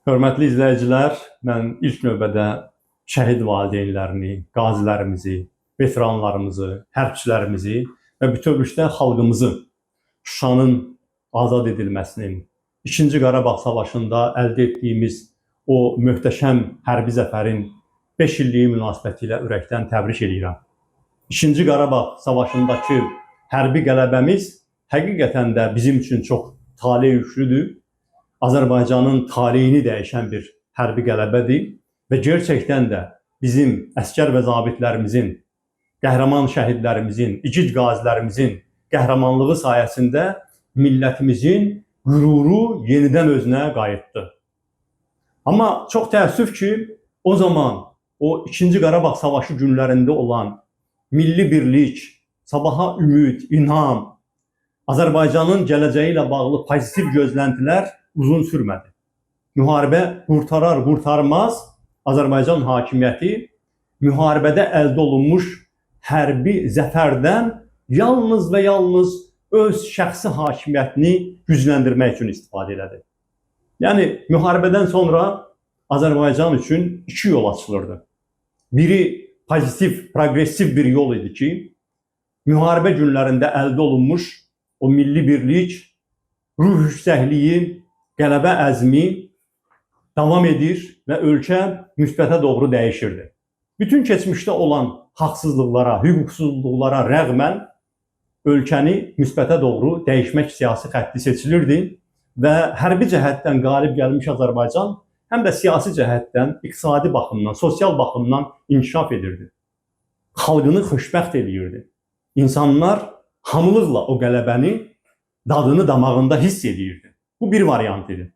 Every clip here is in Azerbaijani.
Hörmətli izləyicilər, mən ilk növbədə şəhid valideynlərini, qazilərimizi, veteranlarımızı, hərbçilərimizi və bütövlükdə xalqımızı Şuşanın azad edilməsinin, 2-ci Qarabağ savaşında əldə etdiyimiz o möhtəşəm hərbi zəfərin 5 illiyi münasibətilə ürəkdən təbrik edirəm. 2-ci Qarabağ savaşındakı hərbi qələbəmiz həqiqətən də bizim üçün çox taley yüklüdür. Azərbaycanın taleyini dəyişən bir hərbi qələbədir və gerçəkdən də bizim əsgər və zabitlərimizin, qəhrəman şəhidlərimizin, igid qazilərimizin qəhrəmanlığı sayəsində millətimizin qüruru yenidən özünə qayıtdı. Amma çox təəssüf ki, o zaman o 2-ci Qarabağ savaşı günlərində olan milli birlik, sabaha ümid, inam, Azərbaycanın gələcəyi ilə bağlı pozitiv gözləntilər uzun sürmədi. Müharibə qurtarar, qurtarmaz Azərbaycan hakimiyyəti müharibədə əldə olunmuş hərbi zəfərdən yalnız və yalnız öz şəxsi hakimiyyətini gücləndirmək üçün istifadə elədi. Yəni, müharibədən sonra Azərbaycan üçün iki yol açılırdı. Biri pozitiv, progressiv bir yol idi ki, müharibə günlərində əldə olunmuş o milli birlik, ruh yüksəkliyi, qələbə əzmi davam edir və ölkə müsbətə doğru dəyişirdi. Bütün keçmişdə olan haqsızlıqlara, hüquqsuzluqlara rəğmən ölkəni müsbətə doğru dəyişmək siyasi xətti seçilirdi və hərbi cəhətdən qalib gəlmiş Azərbaycan həm də siyasi cəhətdən, iqtisadi baxımdan, sosial baxımdan inkişaf edirdi. Xalqını xoşbəxt edirdi. İnsanlar hamılıqla o qələbəni dadını damağında hiss edirdi. Bu bir variant idi.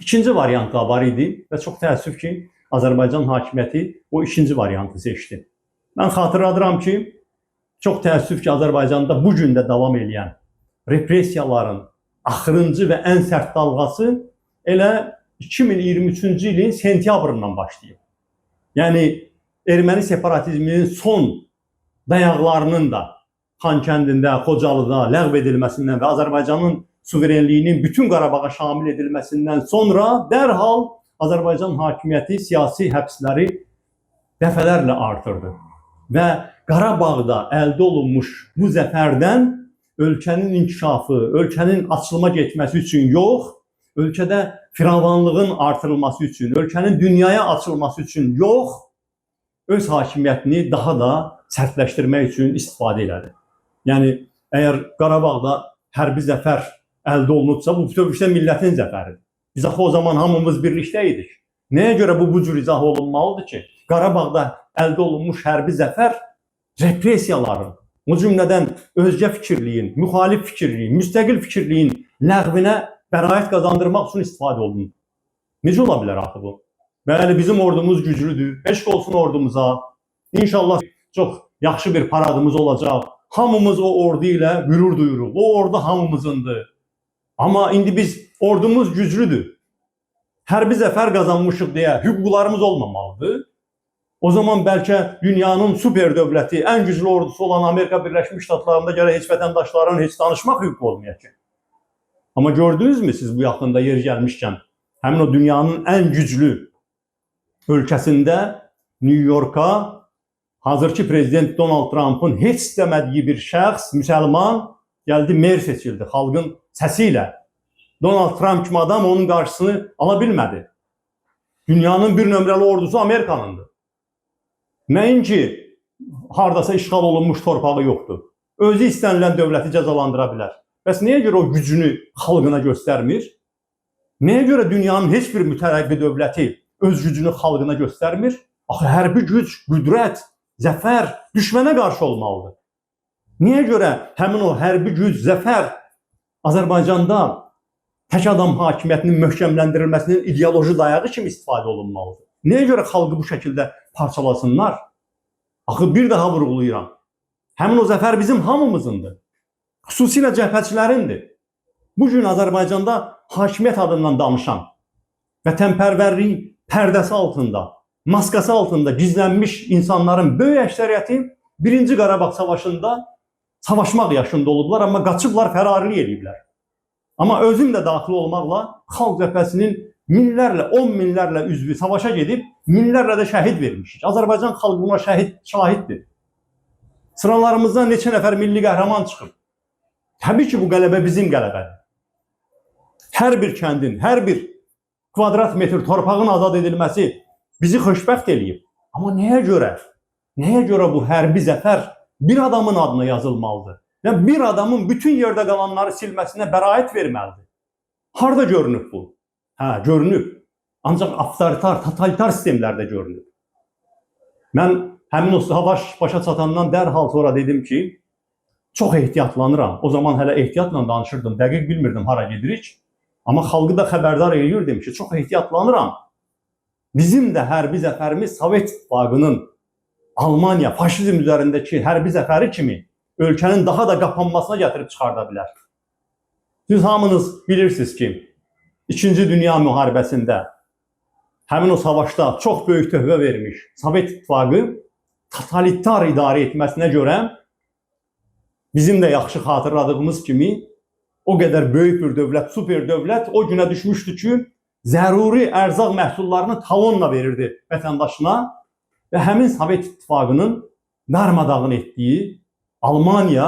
İkinci variant da var idi və çox təəssüf ki, Azərbaycan hakimiyyəti o ikinci variantı seçdi. Mən xatırladıram ki, çox təəssüf ki, Azərbaycanda bu gün də davam edən repressiyaların axırıncı və ən sərt dalğası elə 2023-cü ilin sentyabrından başlayıb. Yəni, erməni separatizminin son dayaqlarının da Xankəndində, Xocalıda ləğv edilməsindən və Azərbaycanın suverenliyinin bütün Qarabağa şamil edilməsindən sonra dərhal Azərbaycan hakimiyyəti siyasi həbsləri dəfələrlə artırdı. Və Qarabağda əldə olunmuş bu zəfərdən ölkənin inkişafı, ölkənin açılıma getməsi üçün yox, ölkədə firavanlığın artırılması üçün, ölkənin dünyaya açılması üçün yox, öz hakimiyyətini daha da sərtləşdirmək üçün istifadə elədi. Yəni, əgər Qarabağda hərbi zəfər əldə olunubsa, bu bütövlükdə millətin zəfəridir. Biz axı o zaman hamımız birlikdə idik. Nəyə görə bu cür izah olunmalıdır ki, Qarabağda əldə olunmuş hərbi zəfər repressiyaların, o cümlədən özgə fikirliyin, müxalif fikirliyin, müstəqil fikirliyin ləğvinə bəraət qazandırmaq üçün istifadə olunur. Necə ola bilər axı bu? Bəli, bizim ordumuz güclüdür, eşq olsun ordumuza. İnşallah çox yaxşı bir paradımız olacaq. Hamımız o ordu ilə qürur duyuruq. O ordu hamımızındır. Amma indi biz ordumuz güclüdür. Hərbi zəfər qazanmışıq deyə hüquqlarımız olmamalıdır. O zaman bəlkə dünyanın super dövləti, ən güclü ordusu olan Amerika Birləşmiş Ştatlarında gərək heç vətəndaşların heç danışmaq hüququ olmayacaq. Amma gördünüzmü siz bu yaxında yer gəlmişkən, həmin o dünyanın ən güclü ölkəsində New York'a hazırki prezident Donald Trump'ın heç istəmədiyi bir şəxs, müsəlman gəldi, mer seçildi xalqın səsi ilə. Donald Trump kimi adam onun qarşısını ala bilmədi. Dünyanın bir nömrəli ordusu Amerikanındır. Nəinki hardasa işğal olunmuş torpağı yoxdur. Özü istənilən dövləti cəzalandıra bilər. Bəs nəyə görə o gücünü xalqına göstərmir? Nəyə görə dünyanın heç bir mütərəqqi dövləti öz gücünü xalqına göstərmir? Axı hərbi güc, qüdrət, zəfər düşmənə qarşı olmalıdır. Niyə görə həmin o hərbi güc, zəfər Azərbaycanda tək adam hakimiyyətinin möhkəmləndirilməsinin ideoloji dayağı kimi istifadə olunmalıdır? Niyə görə xalqı bu şəkildə parçalasınlar? Axı bir daha vurğulayıram. Həmin o zəfər bizim hamımızındır. Xüsusilə cəbhəçilərindir. Bugün Azərbaycanda hakimiyyət adından danışan, vətənpərvərlik pərdəsi altında, maskası altında gizlənmiş insanların böyük əksəriyyəti 1-ci Qarabağ savaşında savaşmaq yaşında olublar, amma qaçıblar, fərarilik ediblər. Amma özüm də daxil olmaqla xalq cəbhəsinin minlərlə, 10 minlərlə üzvü savaşa gedib, minlərlə də şəhid vermişik. Azərbaycan xalqı buna şahiddir. Sıralarımızdan neçə nəfər milli qəhrəman çıxıb. Təbii ki, bu qələbə bizim qələbədir. Hər bir kəndin, hər bir kvadrat metr torpağın azad edilməsi bizi xoşbəxt eləyib. Amma nəyə görə? Nəyə görə bu hərbi zəfər bir adamın adına yazılmalıdır? Və bir adamın bütün yerdə qalanları silməsinə bəraət verməlidir. Harada görünüb bu? Hə, görünüb. Ancaq avtoritar, totalitar sistemlərdə görünüb. Mən həmin o savaş başa çatandan dərhal sonra dedim ki, çox ehtiyatlanıram. O zaman hələ ehtiyatla danışırdım, dəqiq bilmirdim hara gedirik. Amma xalqı da xəbərdar edirdim ki, çox ehtiyatlanıram. Bizim də hərbi zəfərimiz Sovet İttifaqının Almaniya, faşizm üzərindəki hərbi zəfəri kimi ölkənin daha da qapanmasına gətirib çıxarda bilər. Siz hamınız bilirsiniz ki, İkinci Dünya müharibəsində həmin o savaşda çox böyük töhfə vermiş Sovet İttifaqı totalitar idarə etməsinə görə bizim də yaxşı xatırladığımız kimi o qədər böyük bir dövlət, super dövlət o günə düşmüşdü ki, zəruri ərzaq məhsullarını talonla verirdi vətəndaşına və həmin Sovet İttifaqının darmadağın etdiyi Almaniya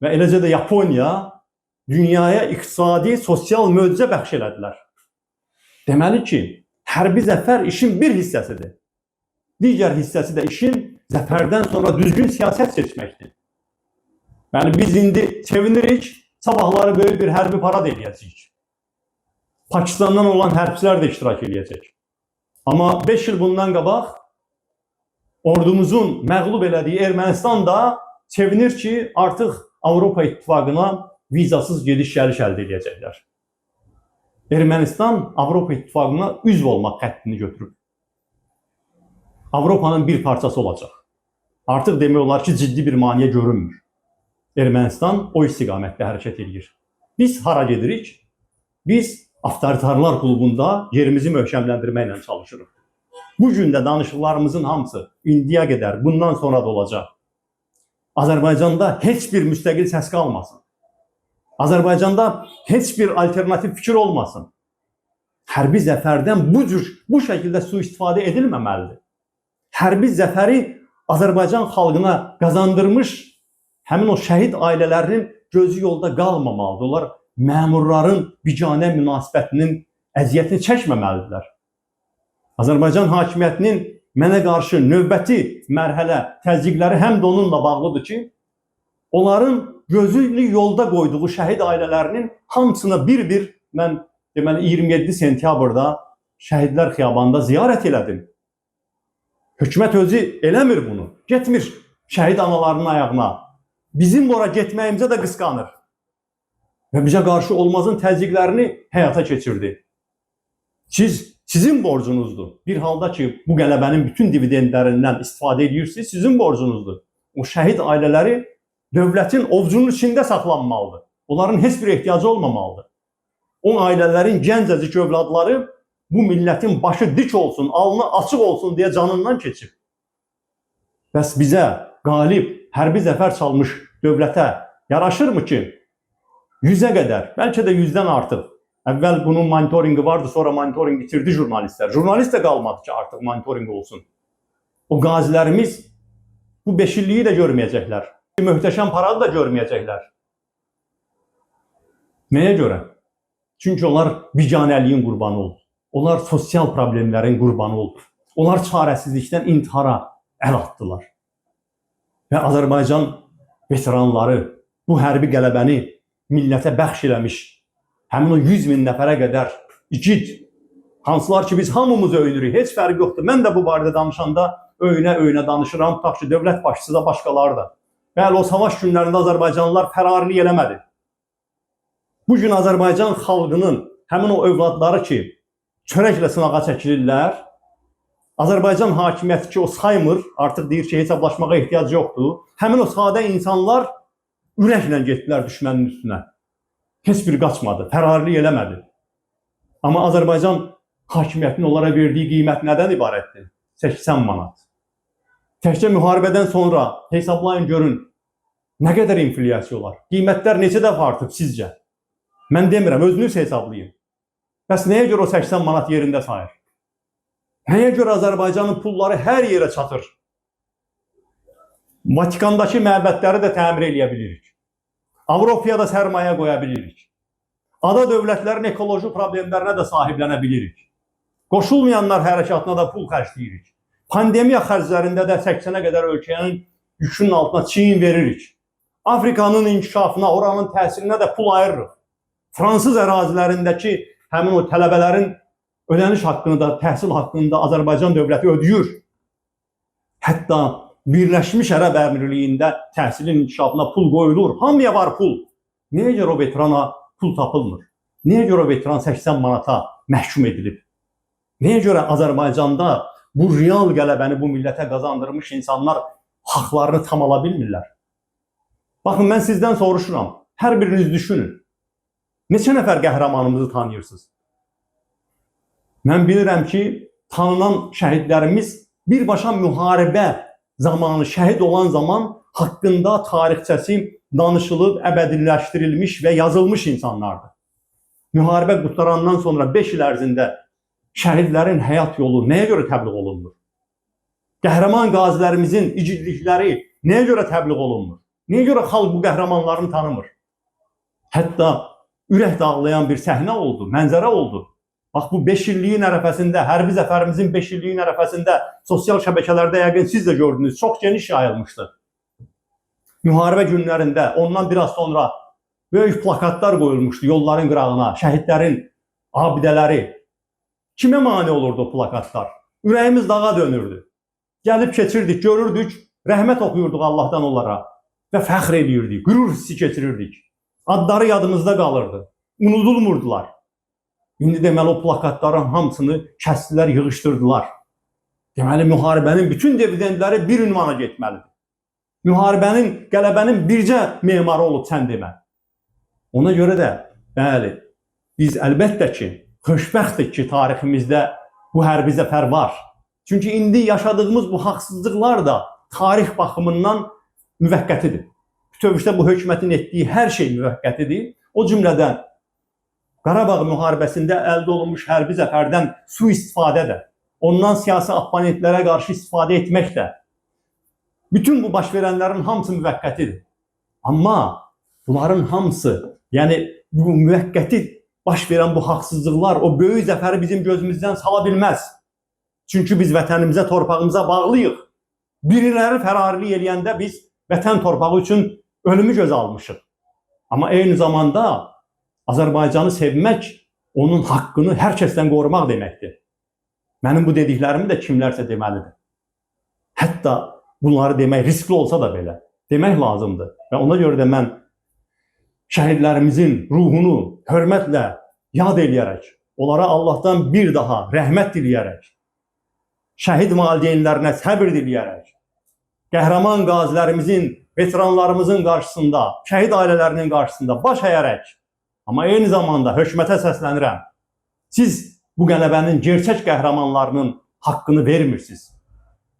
və eləcə də Yaponiya dünyaya iqtisadi, sosial möcüzə bəxş elədilər. Deməli ki, hərbi zəfər işin bir hissəsidir. Digər hissəsi də işin zəfərdən sonra düzgün siyasət seçməkdir. Yəni biz indi sevinirik, sabahları böyük bir hərbi parad eləyəcəyik. Pakistandan olan hərbçilər də iştirak eləyəcək. Amma 5 il bundan qabaq ordumuzun məğlub elədiyi Ermənistan da sevinir ki, artıq Avropa İttifaqına vizasız gediş-gəliş əldə edəcəklər. Ermənistan Avropa İttifaqına üzv olmaq xəttini götürüb. Avropanın bir parçası olacaq. Artıq demək olar ki, ciddi bir maneə görünmür. Ermənistan o istiqamətdə hərəkət edir. Biz hara gedirik? Biz avtoritarlar klubunda yerimizi möhkəmləndirməklə çalışırıq. Bu gün də danışıqlarımızın hamısı indiyə qədər, bundan sonra da olacaq. Azərbaycanda heç bir müstəqil səs qalmasın. Azərbaycanda heç bir alternativ fikir olmasın. Hərbi zəfərdən bu şəkildə sui-istifadə edilməməlidir. Hərbi zəfəri Azərbaycan xalqına qazandırmış həmin o şəhid ailələrinin gözü yolda qalmamalıdır. Onlar məmurların biganə münasibətinin əziyyətini çəkməməlidirlər. Azərbaycan hakimiyyətinin mənə qarşı növbəti mərhələ təzyiqləri həm də onunla bağlıdır ki, onların gözünü yolda qoyduğu şəhid ailələrinin hamısını bir-bir mən deməli 27 sentyabrda Şəhidlər Xiyabanında ziyarət elədim. Hökumət özü eləmir bunu. Getmir şəhid analarının ayağına. Bizim ora getməyimizə də qısqanır. Və bizə qarşı olmazın təzyiqlərini həyata keçirdi. Sizin borcunuzdur. Bir halda ki, bu qələbənin bütün dividendlərindən istifadə edirsiniz, sizin borcunuzdur. O şəhid ailələri dövlətin ovcunun içində saxlanmalıdır. Onların heç bir ehtiyacı olmamalıdır. O ailələrin gəncəcik övladları bu millətin başı dik olsun, alnı açıq olsun deyə canından keçib. Bəs bizə qalib, hərbi zəfər çalmış dövlətə yaraşırmı ki, 100-ə qədər, bəlkə də 100-dən artıq. Əvvəl bunun monitoringi vardı, sonra monitoring bitirdi jurnalistlər. Jurnalist də qalmadı ki, artıq monitoring olsun. O qazilərimiz bu 5 illiyi də görməyəcəklər. Möhtəşəm paradı da görməyəcəklər. Nəyə görə? Çünki onlar biganəliyin qurbanı oldu. Onlar sosial problemlərin qurbanı oldu. Onlar çarəsizlikdən intihara əl atdılar. Və Azərbaycan veteranları bu hərbi qələbəni millətə bəxş eləmiş həmin o 100 min nəfərə qədər igid, hansılar ki biz hamımız öyünürük, heç fərqi yoxdur. Mən də bu barədə danışanda öyünə danışıram, tutaq ki dövlət başçısı da başqaları da. Bəli, o savaş günlərində Azərbaycanlılar fərarilik eləmədi. Bugün Azərbaycan xalqının həmin o övladları ki çörəklə sınağa çəkilirlər, Azərbaycan hakimiyyəti ki o saymır, artıq deyir ki hesablaşmağa ehtiyac yoxdur. Həmin o sadə insanlar ürəklə getdilər düşmənin üstünə. Heç biri qaçmadı, fərarilik eləmədi. Amma Azərbaycan hakimiyyətinin onlara verdiyi qiymət nədən ibarətdir? 80 manat. Təkcə müharibədən sonra hesablayın görün, nə qədər inflyasiya olar? Qiymətlər neçə dəfə artıb sizcə? Mən demirəm, özünüz hesablayın. Bəs nəyə görə o 80 manat yerində sayır? Nəyə görə Azərbaycanın pulları hər yerə çatır? Vatikandakı məbədləri də təmir edə bilirik. Avropaya da sərmayə qoya bilirik. Ada dövlətlərin ekoloji problemlərinə də sahiblənə bilirik. Qoşulmayanlar hərəkatına da pul xərcləyirik. Pandemiya xərclərində də 80-ə qədər ölkənin yükünün altına çiyin veririk. Afrikanın inkişafına, oranın təsirinə də pul ayırırıq. Fransız ərazilərindəki həmin o tələbələrin ödəniş haqqını da, təhsil haqqını da Azərbaycan dövləti ödəyir. Hətta Birləşmiş Ərəb Əmirliyində təhsilin inkişafına pul qoyulur. Hamıya var pul. Niyə görə o veterana pul tapılmır? Niyə görə o veteran 80 manata məhkum edilib? Niyə görə Azərbaycanda bu real qələbəni bu millətə qazandırmış insanlar haqlarını tam ala bilmirlər? Baxın, mən sizdən soruşuram. Hər biriniz düşünün. Neçə nəfər qəhrəmanımızı tanıyırsınız? Mən bilirəm ki, tanınan şəhidlərimiz birbaşa müharibə zamanı, şəhid olan zaman haqqında tarixçəsi danışılıb, əbədiləşdirilmiş və yazılmış insanlardır. Müharibə qurtarandan sonra 5 il ərzində şəhidlərin həyat yolu nəyə görə təbliğ olunmur? Qəhrəman qazilərimizin igidlikləri nəyə görə təbliğ olunmur? Niyə görə xalq bu qəhrəmanlarını tanımır? Hətta ürək dağlayan bir səhnə oldu, mənzərə oldu. Bax, bu 5 illiyin ərəfəsində, hərbi zəfərimizin 5 illiyin ərəfəsində sosial şəbəkələrdə yəqin siz də gördünüz, çox geniş yayılmışdı. Müharibə günlərində, ondan biraz sonra böyük plakatlar qoyulmuşdu yolların qırağına, şəhidlərin abidələri. Kimə mane olurdu o plakatlar? Ürəyimiz dağa dönürdü. Gəlib keçirdik, görürdük, rəhmət oxuyurduq Allahdan onlara və fəxr edirdik, qürur hissi keçirirdik. Adları yadımızda qalırdı, unudulmurdular. İndi deməli o plakatların hamısını kəsdilər, yığışdırdılar. Deməli, müharibənin bütün dividendləri bir ünvana getməlidir. Müharibənin, qələbənin bircə memarı olub sən demə. Ona görə də, bəli, biz əlbəttə ki, xoşbəxtdik ki, tariximizdə bu hərbi zəfər var. Çünki indi yaşadığımız bu haqsızlıqlar da tarix baxımından müvəqqətidir. Bütövlükdə bu hökumətin etdiyi hər şey müvəqqətidir. O cümlədən Qarabağ müharibəsində əldə olunmuş hərbi zəfərdən sui-istifadə də, ondan siyasi opponentlərə qarşı istifadə etmək də, bütün bu baş verənlərin hamısı müvəqqətidir. Amma bunların hamısı, yəni bu müvəqqəti baş verən bu haqsızlıqlar o böyük zəfəri bizim gözümüzdən sala bilməz. Çünki biz vətənimizə, torpağımıza bağlıyıq. Biriləri fərarilik eləyəndə biz vətən torpağı üçün ölümü göz almışıq. Amma eyni zamanda Azərbaycanı sevmək, onun haqqını hər kəsdən qorumaq deməkdir. Mənim bu dediklərimi də kimlərsə deməlidir. Hətta bunları demək riskli olsa da belə, demək lazımdır. Və ona görə də mən şəhidlərimizin ruhunu hörmətlə yad eləyərək, onlara Allahdan bir daha rəhmət diləyərək, şəhid valideynlərinə səbir diləyərək, qəhrəman qazilərimizin, veteranlarımızın qarşısında, şəhid ailələrinin qarşısında baş əyərək, amma eyni zamanda hökumətə səslənirəm. Siz bu qələbənin gerçək qəhrəmanlarının haqqını vermirsiniz.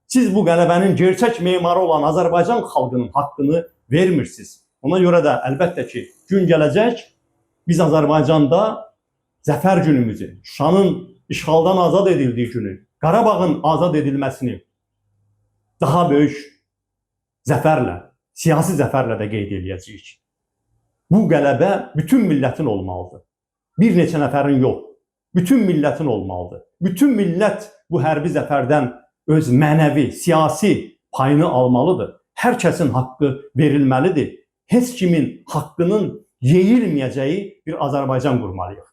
Siz bu qələbənin gerçək memarı olan Azərbaycan xalqının haqqını vermirsiniz. Ona görə də əlbəttə ki, gün gələcək, biz Azərbaycanda zəfər günümüzü, Şuşanın işğaldan azad edildiyi günü, Qarabağın azad edilməsini daha böyük zəfərlə, siyasi zəfərlə də qeyd edəcəyik. Bu qələbə bütün millətin olmalıdır. Bir neçə nəfərin yox, bütün millətin olmalıdır. Bütün millət bu hərbi zəfərdən öz mənəvi, siyasi payını almalıdır. Hər kəsin haqqı verilməlidir. Heç kimin haqqının yeyilməyəcəyi bir Azərbaycan qurmalıyıq.